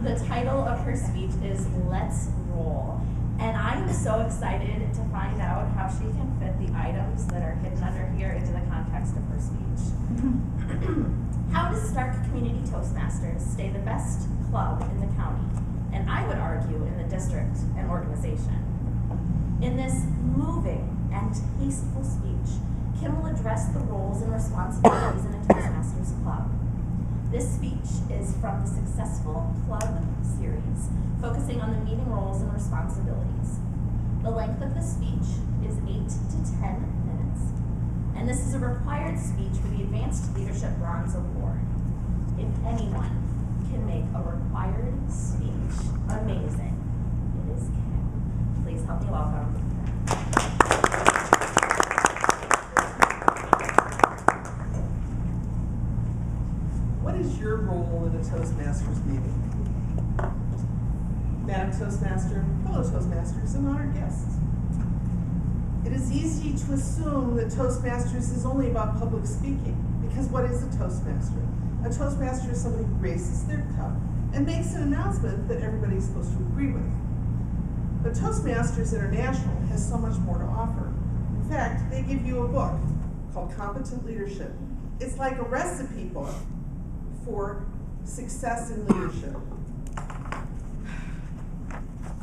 The title of her speech is Let's Roll. And I am so excited to find out how she can fit the items that are hidden under here into the context of her speech. How does Stark Community Toastmasters stay the best club in the county, and I would argue in the district and organization? In this moving and tasteful speech, Kim will address the roles and responsibilities in a Toastmasters club. This speech is from the Successful Club series, focusing on the meeting roles and responsibilities. The length of the speech is 8 to 10 minutes, and this is a required speech for the Advanced Leadership Bronze Award. If anyone can make a required speech amazing, it is Kim. Please help me welcome. What is your role in a Toastmasters meeting? Madam Toastmaster, fellow Toastmasters, and honored guests. It is easy to assume that Toastmasters is only about public speaking, because what is a Toastmaster? A Toastmaster is somebody who raises their cup and makes an announcement that everybody is supposed to agree with. But Toastmasters International has so much more to offer. In fact, they give you a book called Competent Leadership. It's like a recipe book for success in leadership.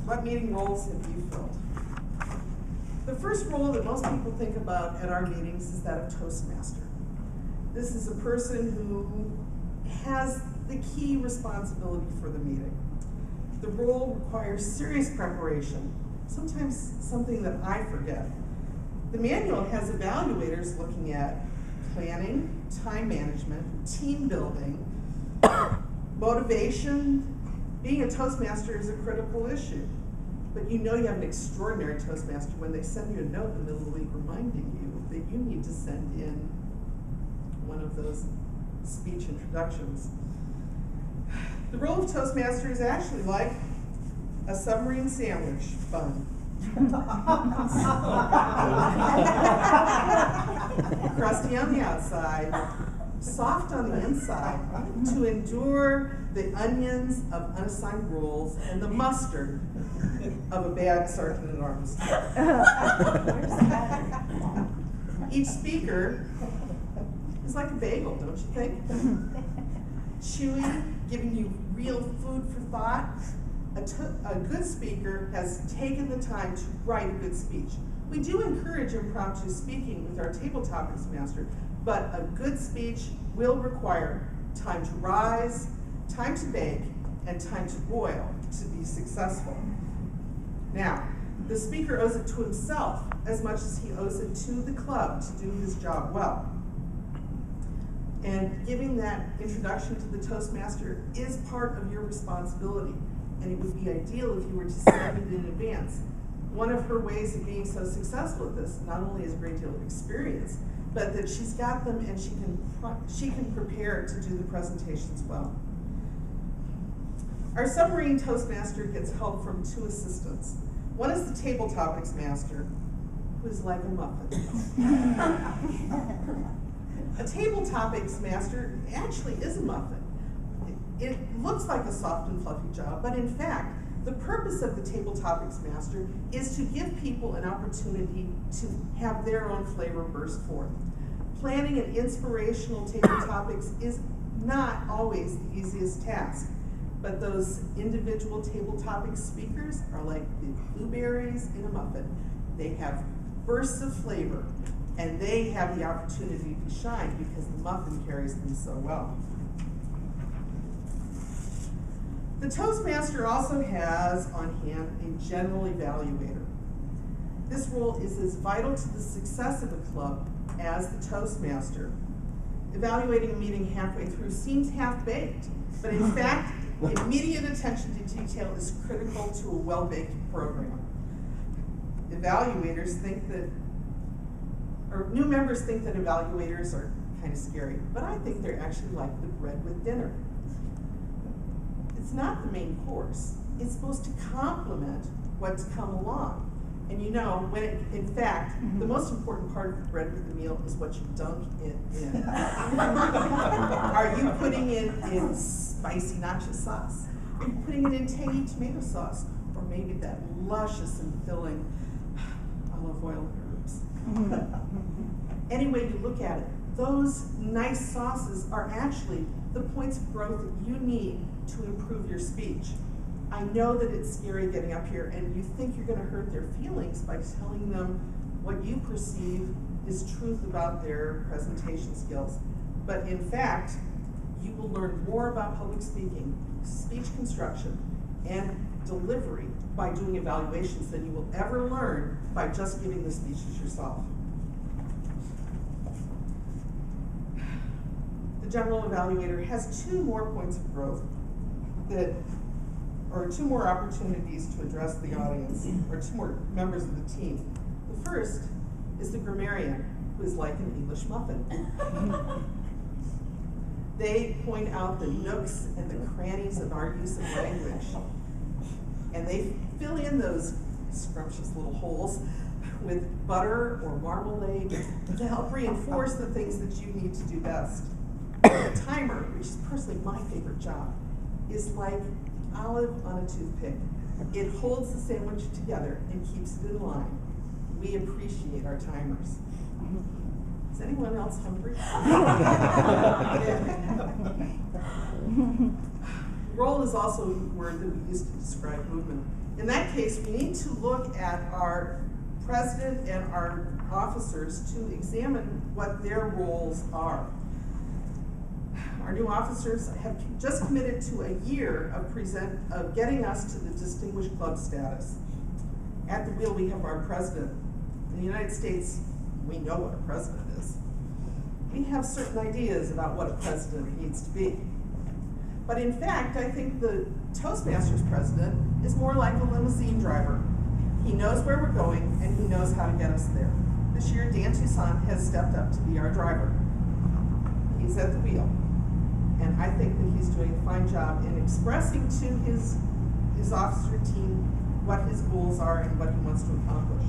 What meeting roles have you filled? The first role that most people think about at our meetings is that of Toastmaster. This is a person who has the key responsibility for the meeting. The role requires serious preparation, sometimes something that I forget. The manual has evaluators looking at planning, time management, team building, motivation. Being a Toastmaster is a critical issue. But you know you have an extraordinary Toastmaster when they send you a note in the middle of the week reminding you that you need to send in one of those speech introductions. The role of Toastmaster is actually like a submarine sandwich bun. Crusty on the outside, soft on the inside, to endure the onions of unassigned rules and the mustard of a bad sergeant at arms. Each speaker is like a bagel, don't you think? Chewy, giving you real food for thought. A good speaker has taken the time to write a good speech. We do encourage impromptu speaking with our table topics master, but a good speech will require time to rise, time to bake, and time to boil to be successful. Now, the speaker owes it to himself as much as he owes it to the club to do his job well. And giving that introduction to the Toastmaster is part of your responsibility, and it would be ideal if you were to send it in advance. One of her ways of being so successful at this, not only is a great deal of experience, but that she's got them and she can prepare to do the presentations well. Our submarine Toastmaster gets help from two assistants. One is the table topics master, who's like a muffin. A table topics master actually is a muffin. It looks like a soft and fluffy job, but in fact, the purpose of the table topics master is to give people an opportunity to have their own flavor burst forth. Planning an inspirational table topics is not always the easiest task, but those individual table topics speakers are like the blueberries in a muffin. They have bursts of flavor, and they have the opportunity to shine because the muffin carries them so well. The Toastmaster also has on hand a general evaluator. This role is as vital to the success of a club as the Toastmaster. Evaluating a meeting halfway through seems half-baked, but in fact, immediate attention to detail is critical to a well-baked program. Evaluators think that, or new members think that evaluators are kind of scary, but I think they're actually like the bread with dinner. It's not the main course. It's supposed to complement what's come along. And you know, when in fact, the most important part of the bread with the meal is what you dunk it in. Are you putting it in spicy nacho sauce? Are you putting it in tangy tomato sauce? Or maybe that luscious and filling olive oil herbs? Any way you look at it, those nice sauces are actually the points of growth that you need to improve your speech. I know that it's scary getting up here and you think you're going to hurt their feelings by telling them what you perceive is truth about their presentation skills. But in fact, you will learn more about public speaking, speech construction, and delivery by doing evaluations than you will ever learn by just giving the speeches yourself. The general evaluator has two more points of growth or two more opportunities to address the audience, or two more members of the team. The first is the grammarian, who is like an English muffin. They point out the nooks and the crannies of our use of language, and they fill in those scrumptious little holes with butter or marmalade to help reinforce the things that you need to do best. The timer, which is personally my favorite job, is like olive on a toothpick. It holds the sandwich together and keeps it in line. We appreciate our timers. Is anyone else hungry? Role is also a word that we use to describe movement. In that case, we need to look at our president and our officers to examine what their roles are. Our new officers have just committed to a year of getting us to the Distinguished Club status. At the wheel, we have our president. In the United States, we know what a president is. We have certain ideas about what a president needs to be. But in fact, I think the Toastmasters president is more like a limousine driver. He knows where we're going, and he knows how to get us there. This year, Dan Toussaint has stepped up to be our driver. He's at the wheel. And I think that he's doing a fine job in expressing to his officer team what his goals are and what he wants to accomplish.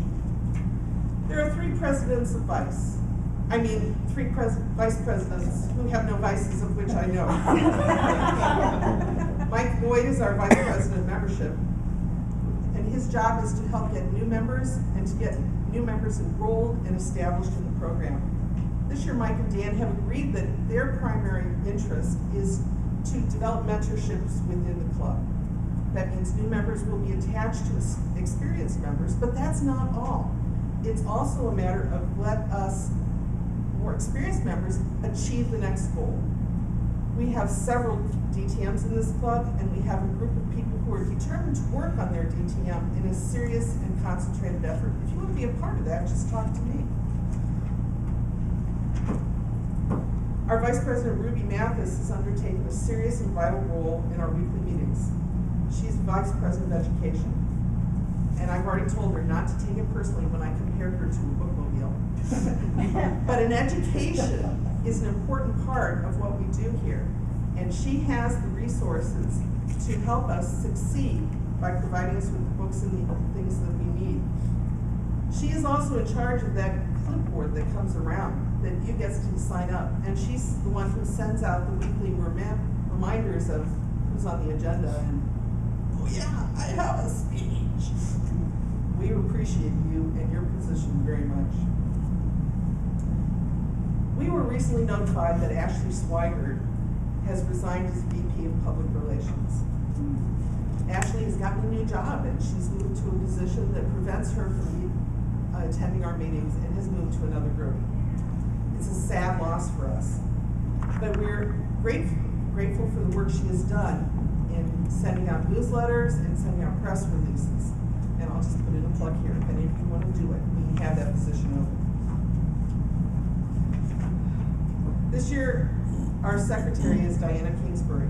There are three presidents of vice. I mean, three vice presidents who have no vices, of which I know. Mike Boyd is our vice president of membership. And his job is to help get new members and to get new members enrolled and established in the program. This year, Mike and Dan have agreed that their primary interest is to develop mentorships within the club. That means new members will be attached to experienced members, but that's not all. It's also a matter of let us, more experienced members, achieve the next goal. We have several DTMs in this club, and we have a group of people who are determined to work on their DTM in a serious and concentrated effort. If you want to be a part of that, just talk to me. Our Vice President, Ruby Mathis, has undertaken a serious and vital role in our weekly meetings. She's Vice President of Education. And I've already told her not to take it personally when I compared her to a bookmobile. But an education is an important part of what we do here. And she has the resources to help us succeed by providing us with the books and the things that we need. She is also in charge of that clipboard that comes around that you get to sign up. And she's the one who sends out the weekly reminders of who's on the agenda and, oh yeah, I have a speech. We appreciate you and your position very much. We were recently notified that Ashley Swigert has resigned as VP of Public Relations. Ashley has gotten a new job and she's moved to a position that prevents her from attending our meetings and has moved to another group. It's a sad loss for us, but we're grateful for the work she has done in sending out newsletters and sending out press releases. And I'll just put in a plug here. If any of you want to do it, we have that position open. This year, our secretary is Diana Kingsbury.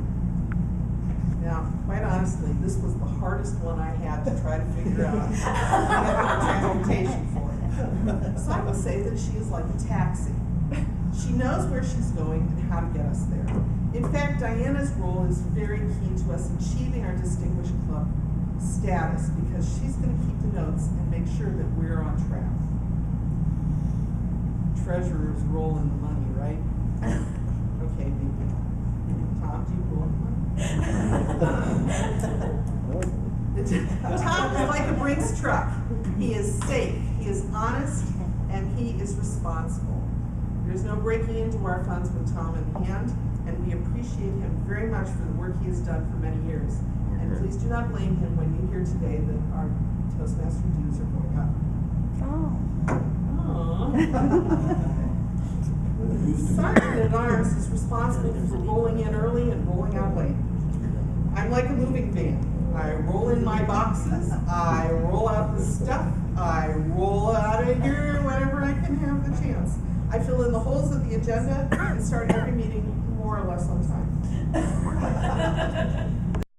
Now, quite honestly, this was the hardest one I had to try to figure out transportation for. So I would say that she is like a taxi. She knows where she's going and how to get us there. In fact, Diana's role is very key to us achieving our distinguished club status, because she's gonna keep the notes and make sure that we're on track. Treasurer's rolling the money, right? Okay, maybe. Tom, do you roll the money? Tom is like a Brinks truck. He is safe, he is honest, and he is responsible. There's no breaking into our funds with Tom in hand, and we appreciate him very much for the work he has done for many years. And please do not blame him when you hear today that our Toastmaster dues are going up. Sergeant at Arms is responsible for rolling in early and rolling out late. I'm like a moving van. I roll in my boxes, I roll out the stuff, I roll out of here whenever I can have the chance. I fill in the holes of the agenda and start every meeting more or less on time.